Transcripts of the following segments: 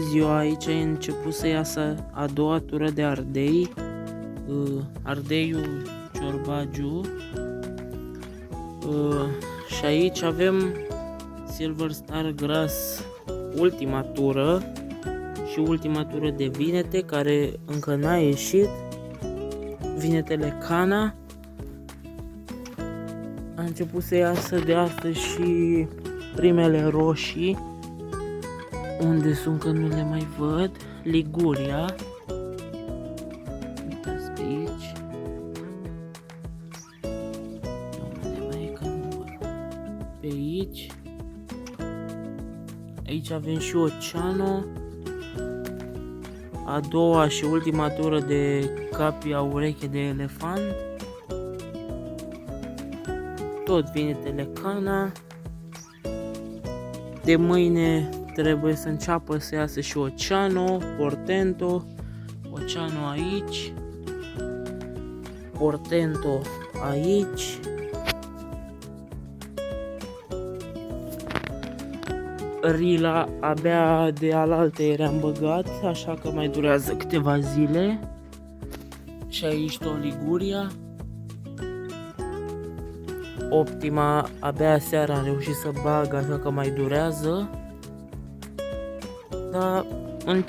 ziua, aici a început să iasă a doua tură de ardei, ardeiul ciorbagiu, și aici avem Silver Star Grass, ultima tură și ultima tură de vinete care încă n-a ieșit, vinetele Cana. A început să iasă de astăzi și primele roșii, unde sunt că nu le mai văd, Liguria, uitați pe aici, nu mai e că nu văd, pe aici, aici avem și Oceano, a doua și ultima tură de capia ureche de elefant, tot vinetele Cana. De mâine trebuie să înceapă să iasă și Oceano, Portento, Oceano aici, Portento aici, Rila abia de alaltă ieri am băgat, așa că mai durează câteva zile. Și aici tot Liguria. Optima abia seara am reușit să bag, așa că mai durează. Dar în 5-6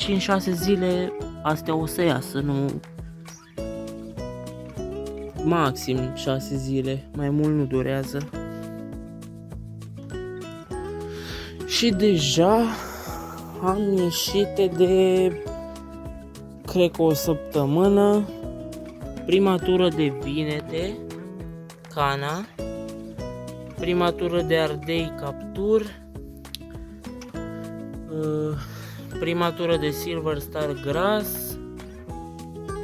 zile astea o să iasă, nu... Maxim 6 zile, mai mult nu durează. Și deja am ieșite de, cred că o săptămână, prima tură de vinete, Cana, prima tură de ardei Captur, prima tură de Silver Star Grass,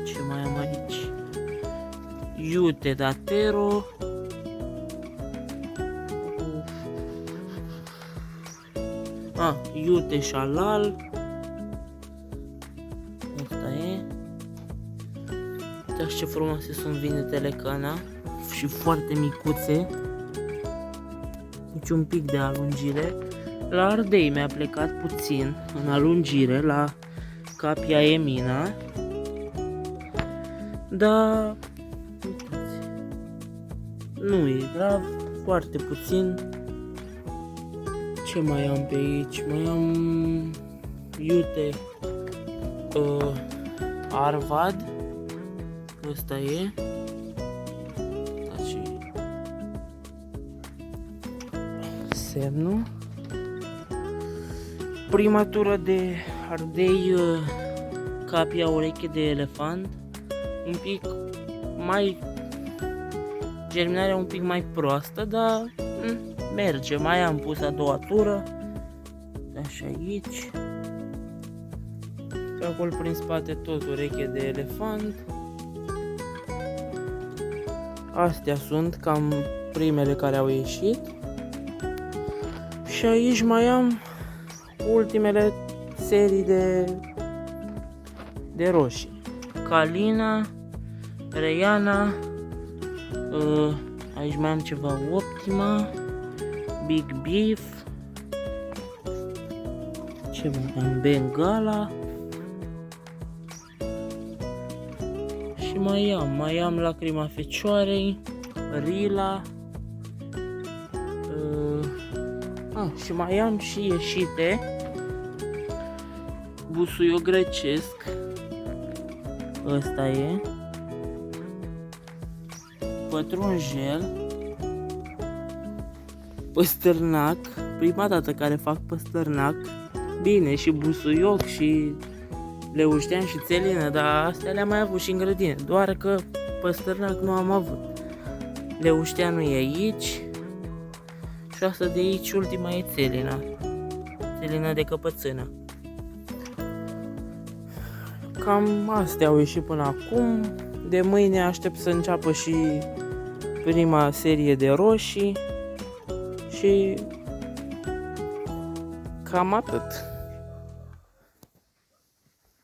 ce mai am aici, Iute Datero, Iute Shalal, asta e. Uitați ce frumoase sunt vinetele Cana și foarte micuțe, nici un pic de alungire. La ardei mi-a plecat puțin în alungire, la capia Emina, dar uitați, nu e grav, foarte puțin. Ce mai am pe aici? Mai am Iute Arvad, ăsta e. Și semnul. Prima tură de ardei capia ureche de elefant, un pic mai, germinarea un pic mai proastă, dar merge. Mai am pus a doua tură, așa aici, pe acolo prin spate tot ureche de elefant. Astea sunt cam primele care au ieșit. Și aici mai am ultimele serii de roșii, Calina, Reiana, aici mai am ceva Optima, Big Beef, ce mai am, Bengala, și mai am Lacrima Fecioarei, Rila, și mai am și ieșite Busuioc grecesc, ăsta e, Pătrunjel, Păstărnac, prima dată care fac păstărnac, bine, și busuioc și leuștean și țelină, dar astea le-am mai avut și în grădină, doar că păstărnac nu am avut. Leușteanul e aici și asta de aici ultima e țelina, țelina de căpățână. Cam astea au ieșit până acum. De mâine aștept să înceapă și prima serie de roșii. Și cam atât.